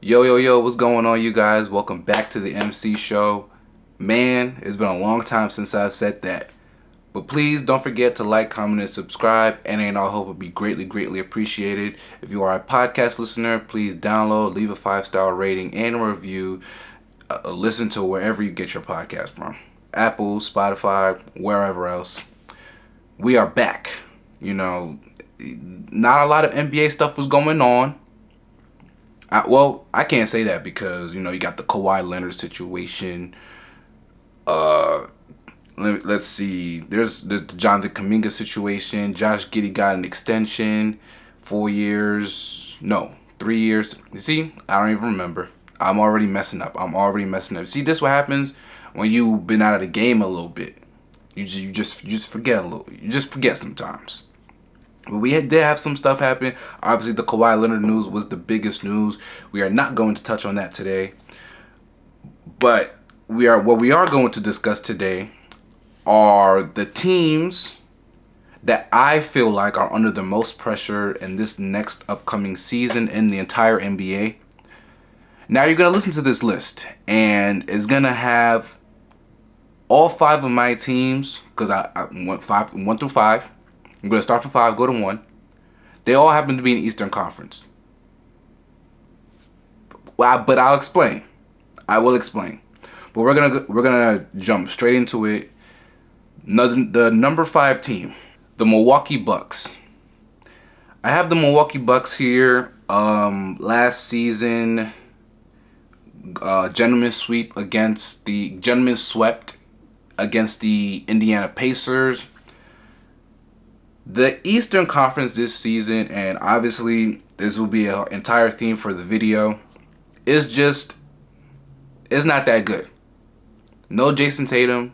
Yo, yo, yo, what's going on, you guys? Welcome back to the MC show. Man, it's been a long time since I've said that. But please don't forget to like, comment, and subscribe. And I hope would be greatly, greatly appreciated. If you are a podcast listener, please download, leave a 5-star rating and a review. Listen to wherever you get your podcast from. Apple, Spotify, wherever else. We are back. Not a lot of NBA stuff was going on. I can't say that because you got the Kawhi Leonard situation. Uh, let's see. There's the Jonathan Kuminga situation. Josh Giddey got an extension, 4 years. No, 3 years. You see, I don't even remember. I'm already messing up. See, this what happens when you've been out of the game a little bit. You just forget a little. You just forget sometimes. But did have some stuff happen. Obviously, the Kawhi Leonard news was the biggest news. We are not going to touch on that today. But what we are going to discuss today are the teams that I feel like are under the most pressure in this next upcoming season in the entire NBA. Now you're going to listen to this list, and it's going to have all five of my teams, because I went 1 through 5. I'm going to start from 5, go to 1. They all happen to be in the Eastern Conference. But I'll explain. I will explain. But we're gonna jump straight into it. The number 5 team, the Milwaukee Bucks. I have the Milwaukee Bucks here. Last season, gentleman swept against the Indiana Pacers. The Eastern Conference this season, and obviously this will be an entire theme for the video, it's not that good. No Jason Tatum.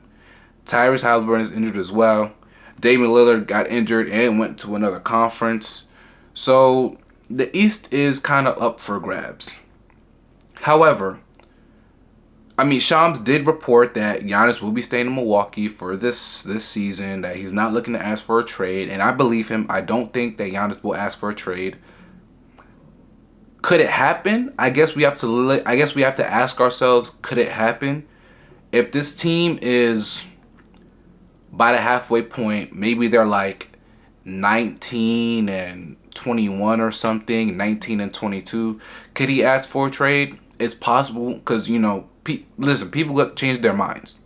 Tyrese Halliburton is injured as well. Damian Lillard got injured and went to another conference. So the East is kind of up for grabs. However, Shams did report that Giannis will be staying in Milwaukee for this season, that he's not looking to ask for a trade, and I believe him. I don't think that Giannis will ask for a trade. Could it happen? I guess we have to ask ourselves, could it happen? If this team is by the halfway point, maybe they're like 19 and 21 or something, 19 and 22, could he ask for a trade? It's possible, because listen, people change their minds.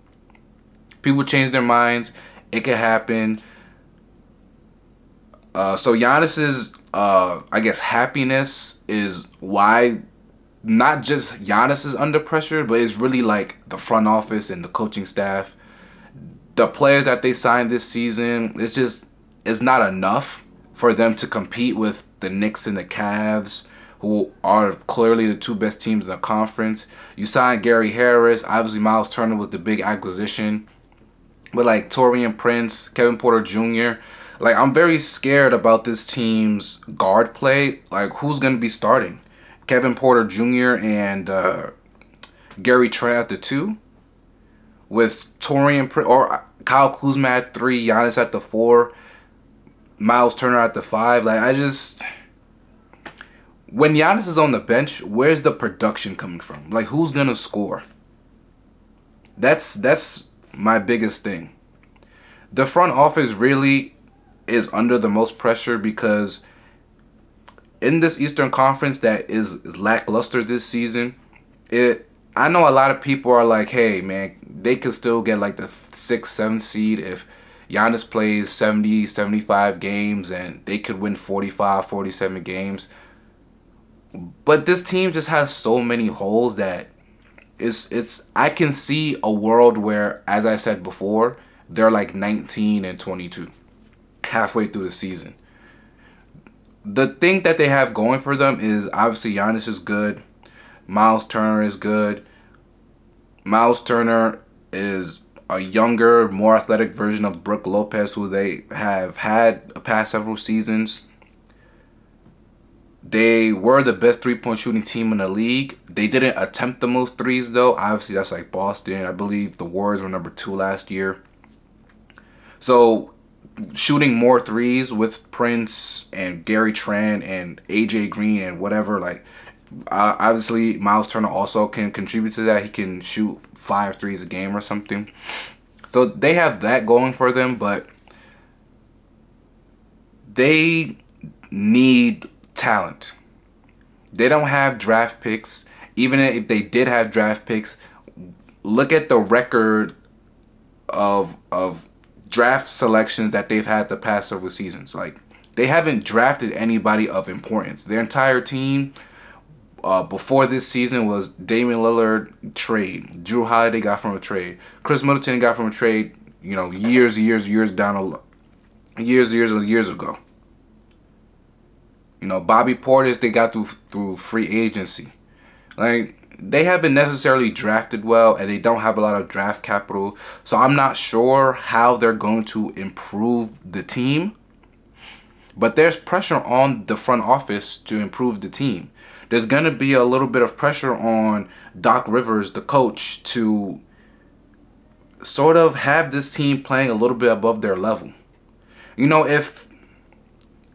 People change their minds. It could happen. So Giannis's, happiness is why not just Giannis is under pressure, but it's really like the front office and the coaching staff. The players that they signed this season, it's not enough for them to compete with the Knicks and the Cavs, who are clearly the 2 best teams in the conference. You signed Gary Harris. Obviously, Miles Turner was the big acquisition. But like Taurean Prince, Kevin Porter Jr., like I'm very scared about this team's guard play. Like, who's going to be starting? Kevin Porter Jr. and Gary Trent at the 2? With Taurean Prince, or Kyle Kuzma at 3, Giannis at the 4, Miles Turner at the 5. When Giannis is on the bench, where's the production coming from? Like, who's gonna score? That's my biggest thing. The front office really is under the most pressure because in this Eastern Conference that is lackluster this season, I know a lot of people are like, hey man, they could still get like the 6th, 7th seed if Giannis plays 70, 75 games, and they could win 45, 47 games. But this team just has so many holes that I can see a world where, as I said before, they're like 19 and 22 halfway through the season. The thing that they have going for them is obviously Giannis is good. Miles Turner is good. Miles Turner is a younger, more athletic version of Brook Lopez, who they have had the past several seasons. They were the best 3-point shooting team in the league. They didn't attempt the most threes, though. Obviously, that's like Boston. I believe the Warriors were number 2 last year. So, shooting more threes with Prince and Gary Trent and AJ Green and whatever, like, Obviously, Miles Turner also can contribute to that. He can shoot 5 threes a game or something. So they have that going for them, but they need talent. They don't have draft picks. Even if they did have draft picks, look at the record of draft selections that they've had the past several seasons. Like, they haven't drafted anybody of importance. Their entire team before this season was Damian Lillard trade, Drew Holiday got from a trade, Chris Middleton got from a trade. You know, years ago. You know, Bobby Portis they got through free agency. Like, they haven't necessarily drafted well, and they don't have a lot of draft capital. So I'm not sure how they're going to improve the team. But there's pressure on the front office to improve the team. There's going to be a little bit of pressure on Doc Rivers, the coach, to sort of have this team playing a little bit above their level. You know, if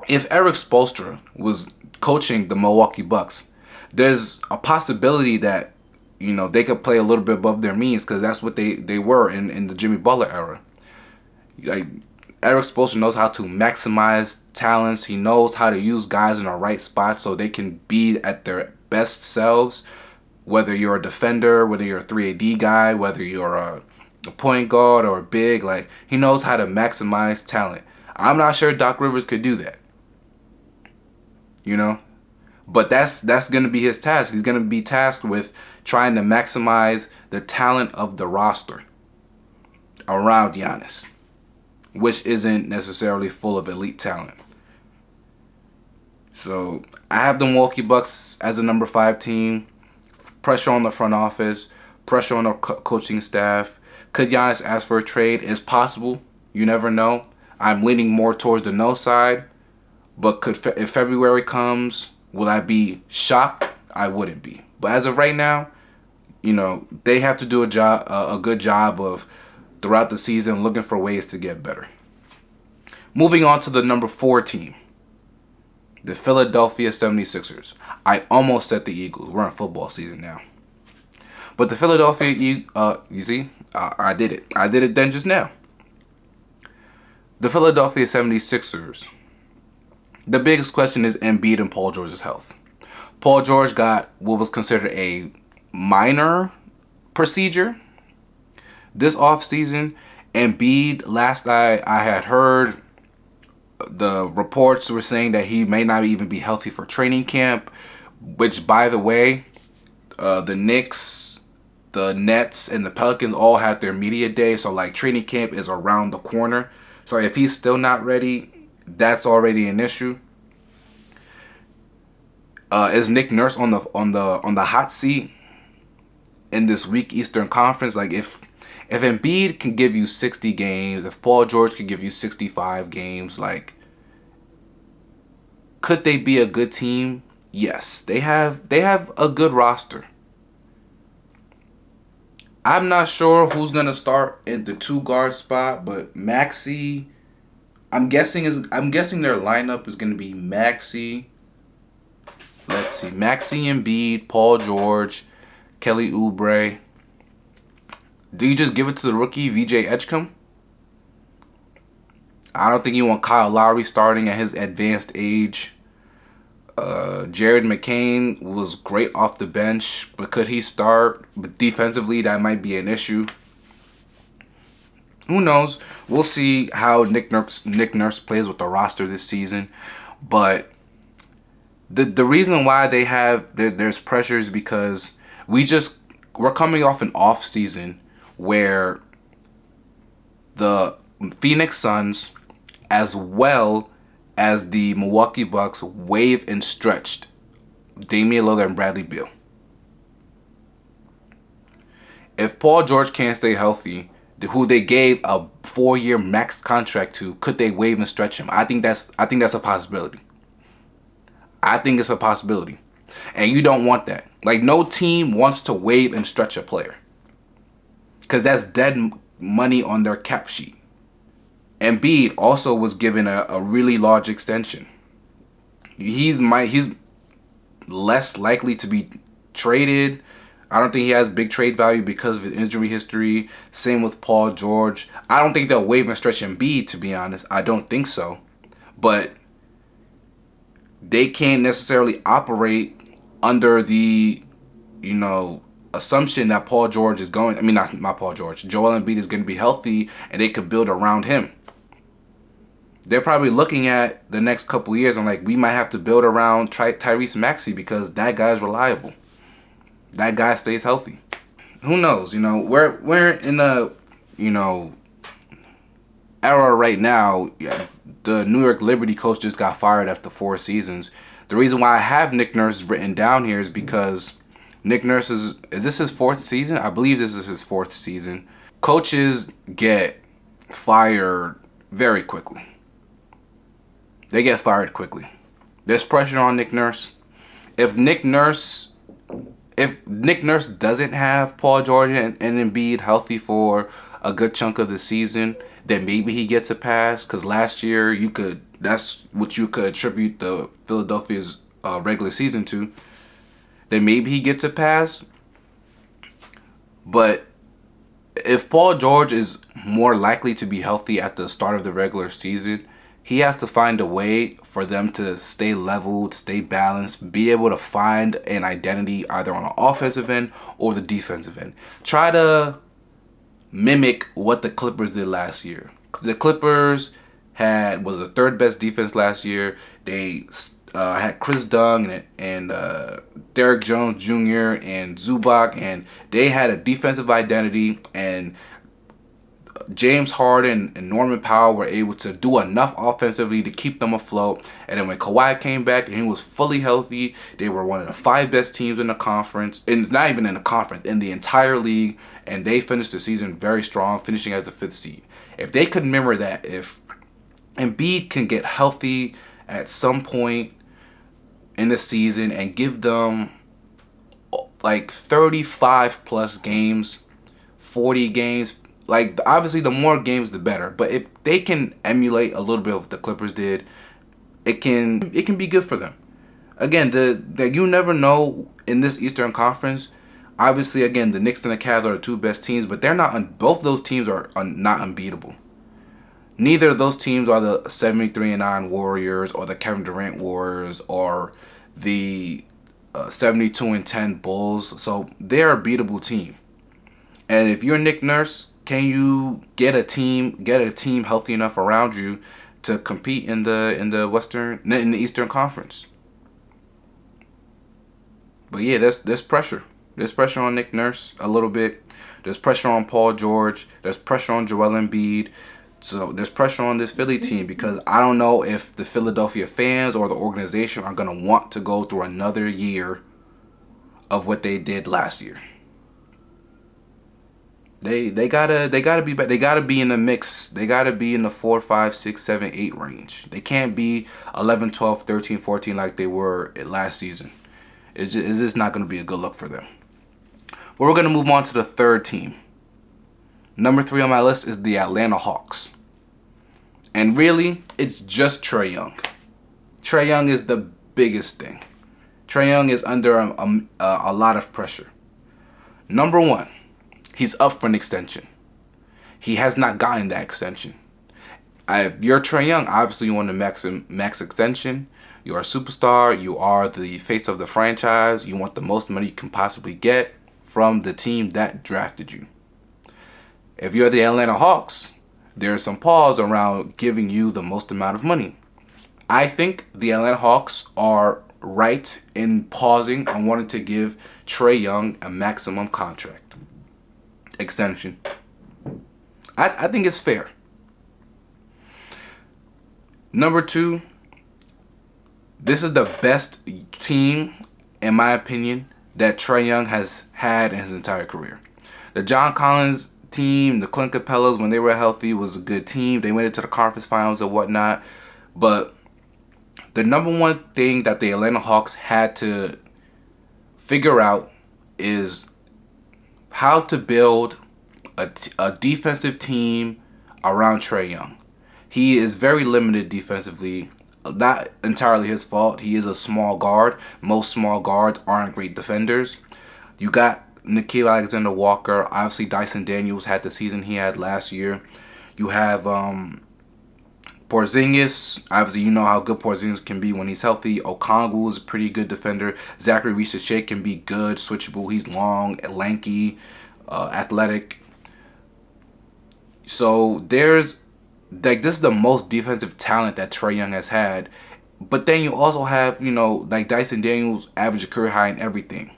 Eric Spoelstra was coaching the Milwaukee Bucks, there's a possibility that, you know, they could play a little bit above their means, because that's what they were in the Jimmy Butler era. Like, Eric Spoelstra knows how to maximize talents. He knows how to use guys in the right spot so they can be at their best selves. Whether you're a defender, whether you're a 3AD guy, whether you're a point guard or a big, like, he knows how to maximize talent. I'm not sure Doc Rivers could do that. You know? But that's going to be his task. He's going to be tasked with trying to maximize the talent of the roster around Giannis, which isn't necessarily full of elite talent. So I have the Milwaukee Bucks as a number 5 team. Pressure on the front office, pressure on the coaching staff. Could Giannis ask for a trade? It's possible. You never know. I'm leaning more towards the no side. But if February comes, will I be shocked? I wouldn't be. But as of right now, you know, they have to do a good job of throughout the season looking for ways to get better. Moving on to the number 4 team, the Philadelphia 76ers. I almost said the Eagles. We're in football season now. But the Philadelphia, you see, I did it. I did it then just now. The Philadelphia 76ers. The biggest question is Embiid and Paul George's health. Paul George got what was considered a minor procedure this offseason. Embiid, last I had heard, the reports were saying that he may not even be healthy for training camp, which, by the way, the Knicks, the Nets, and the Pelicans all had their media day. So, like, training camp is around the corner. So if he's still not ready, that's already an issue. Is Nick Nurse on the hot seat in this weak Eastern Conference? Like, if Embiid can give you 60 games, if Paul George can give you 65 games, like, could they be a good team? Yes, they have a good roster. I'm not sure who's gonna start in the 2 guard spot, but Maxey, I'm guessing their lineup is gonna be Maxey. Let's see, Maxey, Embiid, Paul George, Kelly Oubre. Do you just give it to the rookie VJ Edgecombe? I don't think you want Kyle Lowry starting at his advanced age. Jared McCain was great off the bench, but could he start? But defensively, that might be an issue. Who knows? We'll see how Nick Nurse plays with the roster this season. But the reason why they have there's pressure is because we're coming off an off season where the Phoenix Suns, as well as the Milwaukee Bucks, waived and stretched Damian Lillard and Bradley Beal. If Paul George can't stay healthy, who they gave a 4-year max contract to, could they waive and stretch him? I think that's a possibility. I think it's a possibility. And you don't want that. Like, no team wants to waive and stretch a player, because that's dead money on their cap sheet. Embiid also was given a really large extension. He's less likely to be traded. I don't think he has big trade value because of his injury history. Same with Paul George. I don't think they'll waive and stretch Embiid, to be honest. I don't think so. But they can't necessarily operate under the, assumption that Paul George is going. I mean, not Paul George. Joel Embiid is going to be healthy and they could build around him. They're probably looking at the next couple years and like, we might have to build around Tyrese Maxey because that guy's reliable. That guy stays healthy. Who knows? We're in a, era right now. Yeah, the New York Liberty coach just got fired after 4 seasons. The reason why I have Nick Nurse written down here is because Nick Nurse is this his 4th season? I believe this is his 4th season. Coaches get fired very quickly. They get fired quickly. There's pressure on Nick Nurse. If Nick Nurse doesn't have Paul George and Embiid healthy for a good chunk of the season, then maybe he gets a pass. Because last year, that's what you could attribute the Philadelphia's regular season to. Then maybe he gets a pass. But if Paul George is more likely to be healthy at the start of the regular season, he has to find a way for them to stay leveled, stay balanced, be able to find an identity either on the offensive end or the defensive end. Try to mimic what the Clippers did last year. The Clippers was the 3rd best defense last year. They had Chris Dunn and Derrick Jones Jr. and Zubac, and they had a defensive identity, and James Harden and Norman Powell were able to do enough offensively to keep them afloat. And then when Kawhi came back and he was fully healthy, they were one of the 5 best teams in the conference. And not even in the conference, in the entire league. And they finished the season very strong, finishing as the 5th seed. If they could remember that, if Embiid can get healthy at some point in the season and give them like 35 plus games, 40 games, like, obviously the more games the better, but if they can emulate a little bit of what the Clippers did, it can be good for them. Again, you never know in this Eastern Conference. Obviously, again, the Knicks and the Cavs are the 2 best teams, but both those teams are not unbeatable. Neither of those teams are the 73-9 Warriors or the Kevin Durant Warriors or the 72-10 Bulls. So they're a beatable team. And if you're Nick Nurse, can you get a team healthy enough around you to compete in the Eastern Conference? But yeah, there's pressure. There's pressure on Nick Nurse a little bit. There's pressure on Paul George. There's pressure on Joel Embiid. So there's pressure on this Philly team because I don't know if the Philadelphia fans or the organization are going to want to go through another year of what they did last year. They gotta be better. They gotta be in the mix. They gotta be in the 4, 5, 6, 7, 8 range. They can't be 11, 12, 13, 14 like they were last season. It's just not going to be a good look for them. But we're going to move on to the 3rd team. Number 3 on my list is the Atlanta Hawks. And really, it's just Trae Young. Trae Young is the biggest thing. Trae Young is under a lot of pressure. Number 1, he's up for an extension. He has not gotten that extension. If you're Trae Young, obviously you want the max extension. You're a superstar. You are the face of the franchise. You want the most money you can possibly get from the team that drafted you. If you're the Atlanta Hawks, there's some pause around giving you the most amount of money. I think the Atlanta Hawks are right in pausing and wanting to give Trae Young a maximum contract extension. I think it's fair. Number 2, this is the best team, in my opinion, that Trae Young has had in his entire career. The John Collins team, the Clint Capellas, when they were healthy, was a good team. They went into the conference finals and whatnot. But the number 1 thing that the Atlanta Hawks had to figure out is how to build a defensive team around Trae Young. He is very limited defensively. not entirely his fault. He is a small guard. Most small guards aren't great defenders. You got Nickeil Alexander-Walker. Obviously, Dyson Daniels had the season he had last year. You have Porzingis. Obviously, you know how good Porzingis can be when he's healthy. Okongwu is a pretty good defender. Zachary Reese-Shea can be good, switchable. He's long, lanky, athletic. So there's like this is the most defensive talent that Trae Young has had. But then you also have, like Dyson Daniels average a career high in everything.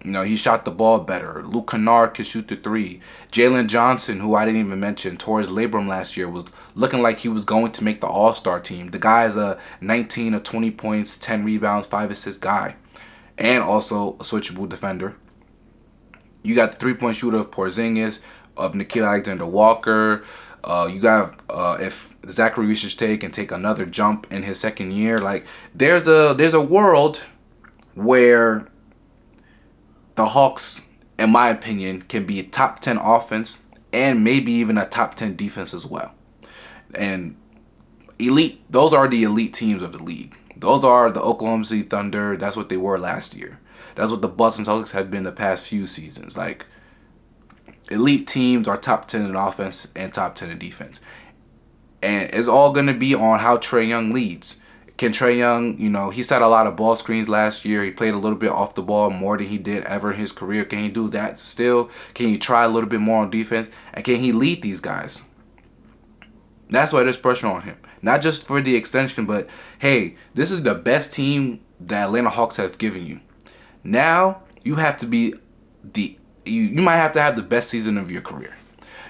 He shot the ball better. Luke Kennard can shoot the three. Jalen Johnson, who I didn't even mention, tore his labrum last year, was looking like he was going to make the All-Star team. The guy is a 19 or 20 points, 10 rebounds, 5 assists guy. And also a switchable defender. You got the three-point shooter of Porzingis, of Nickeil Alexander-Walker. You got if Zachary Reese-Shea can take another jump in his second year. Like there's a world where the Hawks, in my opinion, can be a top 10 offense and maybe even a top 10 defense as well. And those are the elite teams of the league. Those are the Oklahoma City Thunder. That's what they were last year. That's what the Boston Celtics have been the past few seasons. Like, elite teams are top 10 in offense and top 10 in defense. And it's all going to be on how Trae Young leads. Can Trae Young, he set a lot of ball screens last year. He played a little bit off the ball more than he did ever in his career. Can he do that still? Can he try a little bit more on defense? And can he lead these guys? That's why there's pressure on him. Not just for the extension, but, hey, this is the best team that Atlanta Hawks have given you. Now, you have to be you might have to have the best season of your career.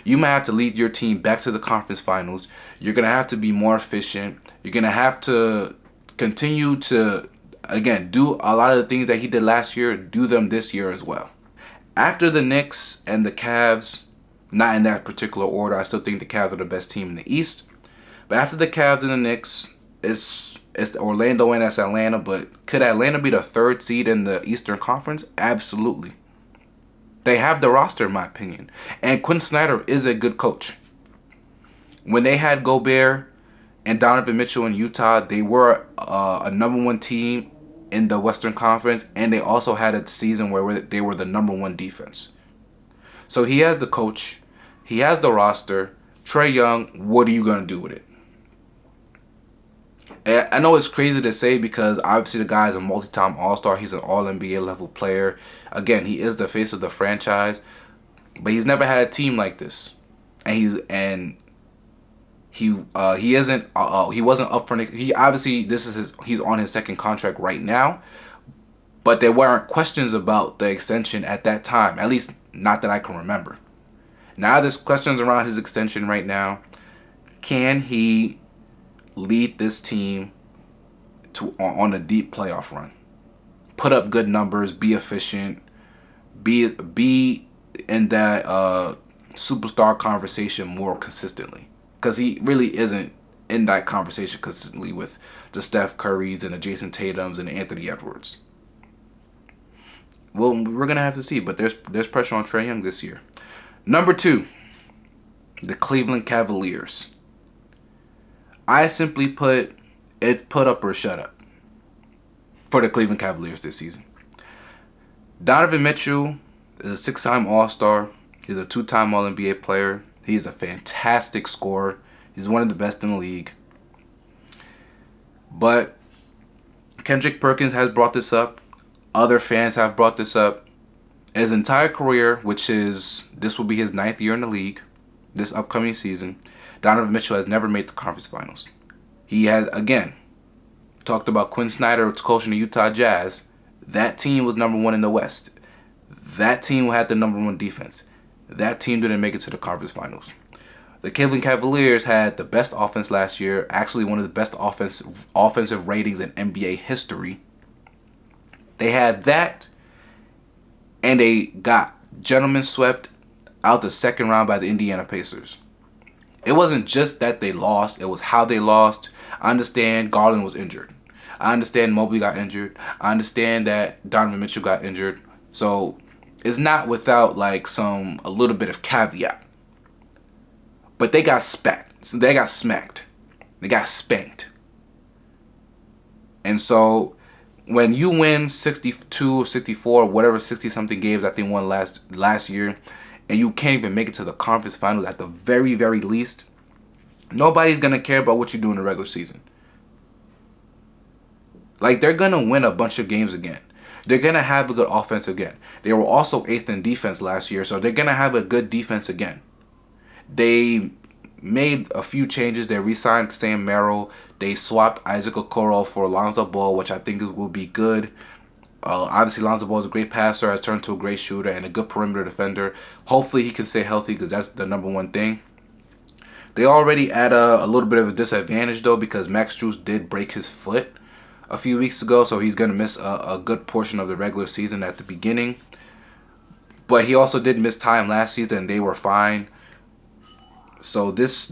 You might have to lead your team back to the conference finals. You're going to have to be more efficient. You're going to have to continue to, again, do a lot of the things that he did last year, do them this year as well. After the Knicks and the Cavs, not in that particular order, I still think the Cavs are the best team in the East. But after the Cavs and the Knicks, it's Orlando and it's Atlanta. But could Atlanta be the third seed in the Eastern Conference? Absolutely. They have the roster, in my opinion. And Quinn Snyder is a good coach. When they had Gobert and Donovan Mitchell in Utah, they were a number one team in the Western Conference. And they also had a season where they were the number one defense. So he has the coach. He has the roster. Trae Young, what are you going to do with it? And I know it's crazy to say because obviously the guy is a multi-time All-Star. He's an All-NBA level player. Again, he is the face of the franchise, but he's never had a team like this. And he wasn't up for next. He obviously he's on his second contract right now, but there weren't questions about the extension at that time. At least not that I can remember. Now there's questions around his extension right now. Can he lead this team on a deep playoff run? Put up good numbers, be efficient, be in that superstar conversation more consistently. Because he really isn't in that conversation consistently with the Steph Currys and the Jason Tatums and the Anthony Edwards. Well, we're going to have to see, but there's pressure on Trae Young this year. Number 2, the Cleveland Cavaliers. I simply put up or shut up for the Cleveland Cavaliers this season. Donovan Mitchell is a 6-time All-Star. He's a 2-time All-NBA player. He's a fantastic scorer. He's one of the best in the league. But Kendrick Perkins has brought this up. Other fans have brought this up. His entire career, this will be his 9th year in the league, this upcoming season, Donovan Mitchell has never made the conference finals. He has, again, talked about Quinn Snyder coaching the Utah Jazz. That team was number 1 in the West. That team had the number 1 defense. That team didn't make it to the conference finals. The Cleveland Cavaliers had the best offense last year, actually one of the best offensive ratings in NBA history. They had that, and they got gentlemen swept out the second round by the Indiana Pacers. It wasn't just that they lost, it was how they lost. I understand Garland was injured. I understand Mobley got injured. I understand that Donovan Mitchell got injured. So it's not without a little bit of caveat. But they got spanked. They got spanked. And so when you win 62 or 64, whatever 60 something games I think won last year, and you can't even make it to the conference finals at the very, very least, nobody's going to care about what you do in the regular season. Like, they're going to win a bunch of games again. They're going to have a good offense again. They were also 8th in defense last year, so they're going to have a good defense again. They made a few changes. They re-signed Sam Merrill. They swapped Isaac Okoro for Lonzo Ball, which I think will be good. Obviously, Lonzo Ball is a great passer, has turned to a great shooter, and a good perimeter defender. Hopefully, he can stay healthy because that's the number one thing. They already at a little bit of a disadvantage, though, because Max Strus did break his foot a few weeks ago, so he's going to miss a good portion of the regular season at the beginning. But he also did miss time last season, and they were fine. So this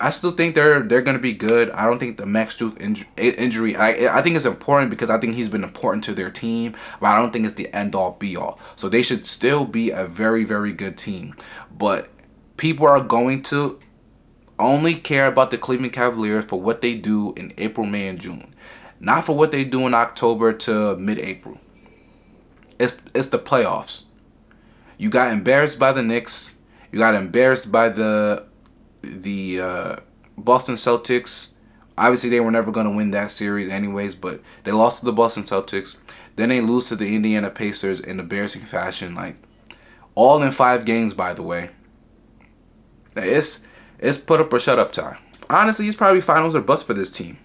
I still think they're going to be good. I don't think the Max Strus injury. I think it's important because I think he's been important to their team, but I don't think it's the end all be all. So they should still be a very, very good team. But people are going to only care about the Cleveland Cavaliers for what they do in April, May, and June, not for what they do in October to mid-April. It's the playoffs. You got embarrassed by the Knicks. You got embarrassed by the Boston Celtics. Obviously, they were never going to win that series anyways, but they lost to the Boston Celtics. Then they lose to the Indiana Pacers in embarrassing fashion, like all in 5 games, by the way. It's put up or shut up time. Honestly, it's probably finals or bust for this team.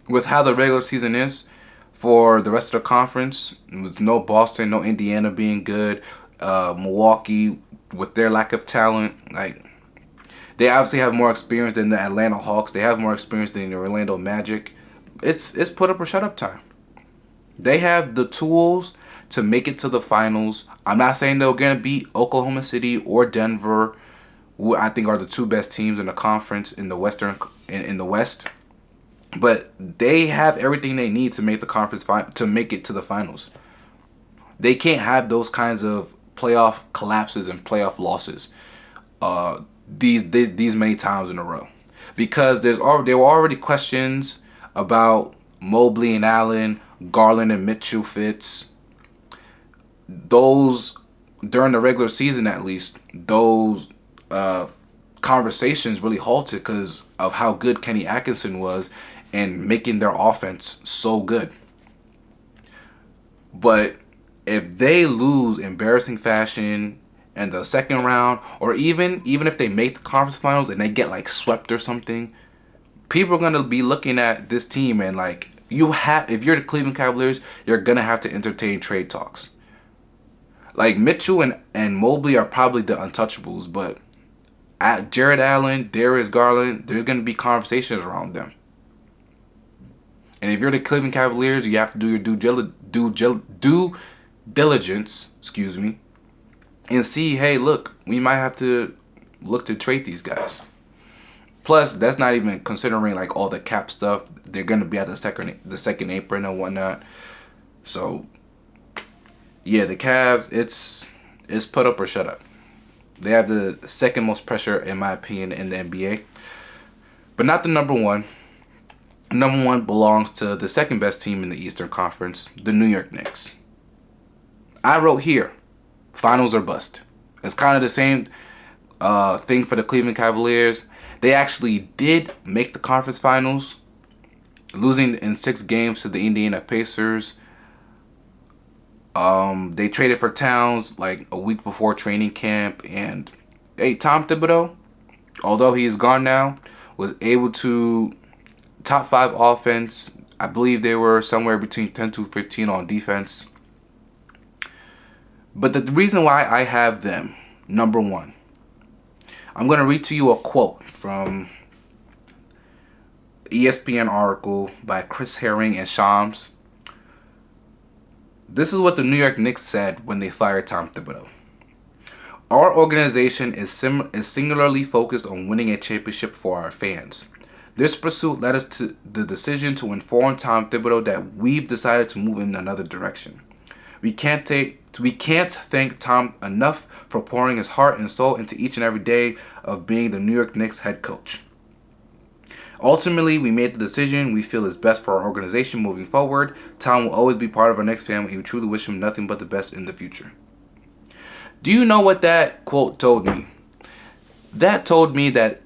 With how the regular season is for the rest of the conference, with no Boston, no Indiana being good, Milwaukee with their lack of talent, like they obviously have more experience than the Atlanta Hawks. They have more experience than the Orlando Magic. It's put up or shut up time. They have the tools to make it to the finals. I'm not saying they're gonna beat Oklahoma City or Denver, who I think are the 2 best teams in the conference in the in the West. But they have everything they need to make the conference to make it to the finals. They can't have those kinds of playoff collapses and playoff losses these many times in a row, because there were already questions about Mobley and Allen, Garland and Mitchell fits. Those during the regular season, at least, those conversations really halted because of how good Kenny Atkinson was and making their offense so good. But if they lose embarrassing fashion in the second round, or even if they make the conference finals and they get like swept or something, people are gonna be looking at this team and like, if you're the Cleveland Cavaliers, you're gonna have to entertain trade talks. Like Mitchell and Mobley are probably the untouchables, but at Jared Allen, Darius Garland, there's gonna be conversations around them. And if you're the Cleveland Cavaliers, you have to do your due diligence, and see, hey, look, we might have to look to trade these guys. Plus, that's not even considering like all the cap stuff. They're gonna be at the second apron and whatnot. So, yeah, the Cavs, it's put up or shut up. They have the second most pressure, in my opinion, in the NBA, but not the number one. Number one belongs to the second best team in the Eastern Conference, the New York Knicks. I wrote here, finals or bust. It's kind of the same thing for the Cleveland Cavaliers. They actually did make the conference finals, losing in 6 games to the Indiana Pacers. They traded for Towns like a week before training camp, and Tom Thibodeau, although he's gone now, was able to top 5 offense. I believe they were somewhere between 10 to 15 on defense. But the reason why I have them number one, I'm going to read to you a quote from ESPN article by Chris Herring and Shams. This is what the New York Knicks said when they fired Tom Thibodeau. Our organization is singularly focused on winning a championship for our fans. This pursuit led us to the decision to inform Tom Thibodeau that we've decided to move in another direction. We can't thank Tom enough for pouring his heart and soul into each and every day of being the New York Knicks head coach. Ultimately, we made the decision we feel is best for our organization moving forward. Tom will always be part of our Knicks family. We truly wish him nothing but the best in the future. Do you know what that quote told me? That told me that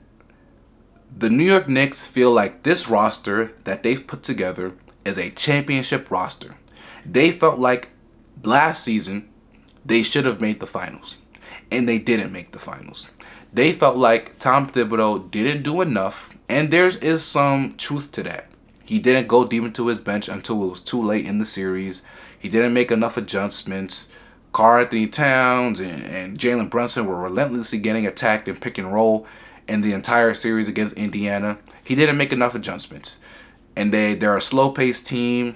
the New York Knicks feel like this roster that they've put together is a championship roster. They felt like last season they should have made the finals, and they didn't make the finals. They felt like Tom Thibodeau didn't do enough, and there is some truth to that. He didn't go deep into his bench until it was too late in the series. He didn't make enough adjustments. Karl Anthony Towns and Jalen Brunson were relentlessly getting attacked in pick and roll in the entire series against Indiana. He didn't make enough adjustments. And they're a slow-paced team.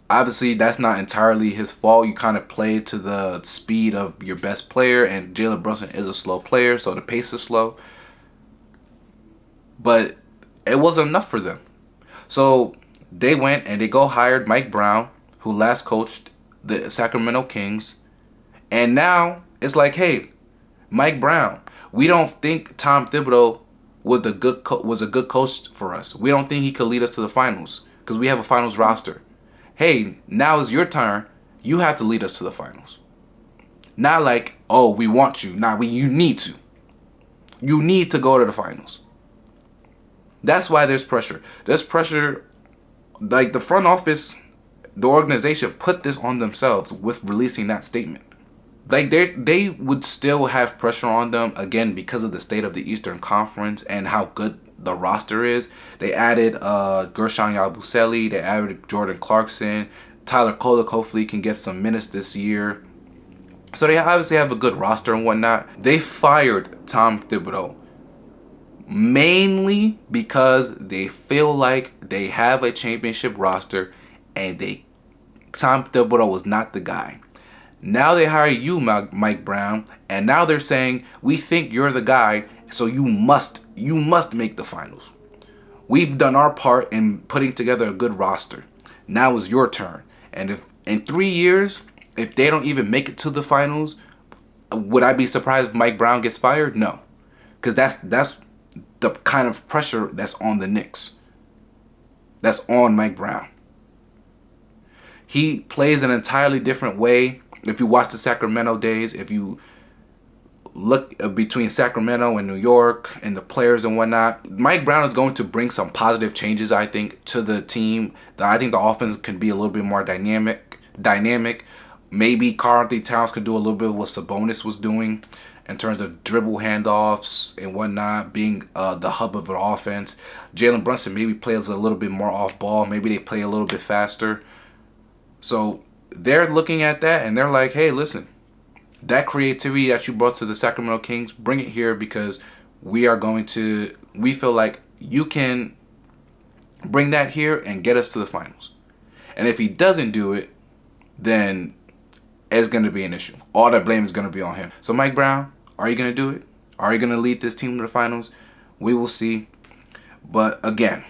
Obviously, that's not entirely his fault. You kind of play to the speed of your best player, and Jalen Brunson is a slow player, so the pace is slow. But it wasn't enough for them. So they went and they hired Mike Brown, who last coached the Sacramento Kings. And now it's like, hey, Mike Brown, we don't think Tom Thibodeau was a good coach for us. We don't think he could lead us to the finals because we have a finals roster. Hey, now is your turn. You have to lead us to the finals. Not like, oh, we want you. Nah, you need to. You need to go to the finals. That's why there's pressure. There's pressure, like the front office, the organization put this on themselves with releasing that statement. Like they would still have pressure on them again because of the state of the Eastern Conference and how good the roster is. They added Gershon Yabusele. They added Jordan Clarkson. Tyler Kolek hopefully can get some minutes this year. So they obviously have a good roster and whatnot. They fired Tom Thibodeau mainly because they feel like they have a championship roster and Tom Thibodeau was not the guy. Now they hire you, Mike Brown, and now they're saying, we think you're the guy, so you must make the finals. We've done our part in putting together a good roster. Now is your turn. And if in 3 years, if they don't even make it to the finals, would I be surprised if Mike Brown gets fired? No. Because that's the kind of pressure that's on the Knicks. That's on Mike Brown. He plays an entirely different way. If you watch the Sacramento days, if you look between Sacramento and New York and the players and whatnot, Mike Brown is going to bring some positive changes, I think, to the team. I think the offense can be a little bit more dynamic. Maybe Karl Anthony Towns could do a little bit of what Sabonis was doing in terms of dribble handoffs and whatnot, being the hub of an offense. Jalen Brunson maybe plays a little bit more off ball. Maybe they play a little bit faster. So they're looking at that and they're like, hey, listen, that creativity that you brought to the Sacramento Kings, bring it here because we feel like you can bring that here and get us to the finals. And if he doesn't do it, then it's going to be an issue. All that blame is going to be on him. So Mike Brown, are you going to do it? Are you going to lead this team to the finals? We will see. But again,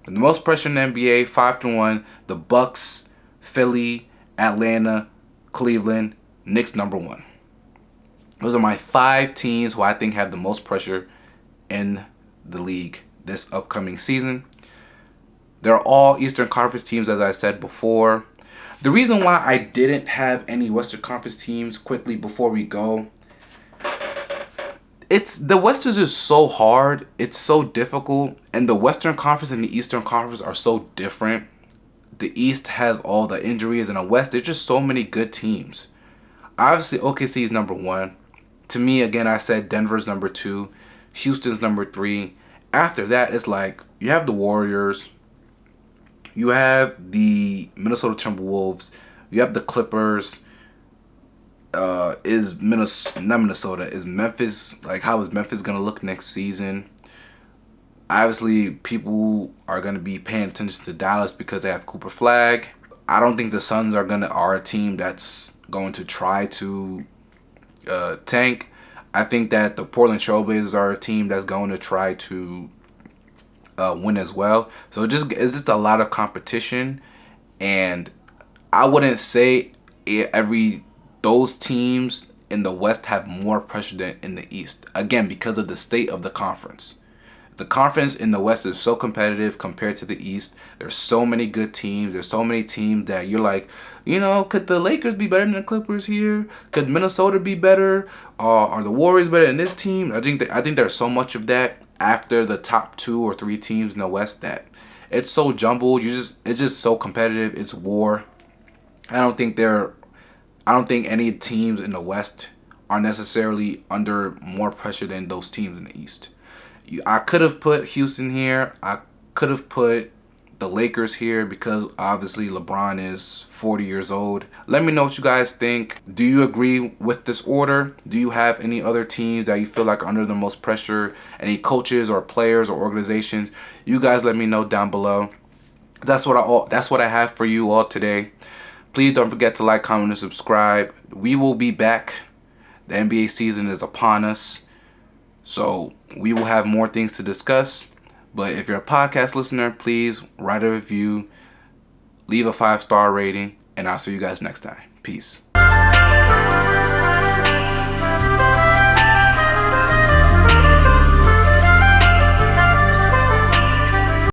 the most pressure in the NBA, 5-1, the Bucks, Philly, Atlanta, Cleveland, Knicks #1. Those are my 5 teams who I think have the most pressure in the league this upcoming season. They're all Eastern Conference teams, as I said before. The reason why I didn't have any Western Conference teams quickly before we go, the West is just so hard. It's so difficult. And the Western Conference and the Eastern Conference are so different. The East has all the injuries, and the West, there's just so many good teams. Obviously, OKC is #1. To me, again, I said Denver's #2. Houston's #3. After that, it's like you have the Warriors. You have the Minnesota Timberwolves. You have the Clippers. Is Memphis, like, how is Memphis going to look next season? Obviously, people are going to be paying attention to Dallas because they have Cooper Flag. I don't think the Suns are a team that's going to try to tank. I think that the Portland Trailblazers are a team that's going to try to win as well. So it's just a lot of competition, and I wouldn't say those teams in the West have more pressure than in the East. Again, because of the state of the conference. The conference in the West is so competitive compared to the East. There's so many good teams. There's so many teams that you're like, could the Lakers be better than the Clippers here? Could Minnesota be better? Are the Warriors better than this team? I think there's so much of that after the top 2 or 3 teams in the West that it's so jumbled. It's just so competitive. It's war. I don't think any teams in the West are necessarily under more pressure than those teams in the East. I could have put Houston here. I could have put the Lakers here because obviously LeBron is 40 years old. Let me know what you guys think. Do you agree with this order? Do you have any other teams that you feel like are under the most pressure? Any coaches or players or organizations? You guys let me know down below. That's what I have for you all today. Please don't forget to like, comment, and subscribe. We will be back. The NBA season is upon us. So we will have more things to discuss. But if you're a podcast listener, please write a review, leave a 5-star rating, and I'll see you guys next time. Peace.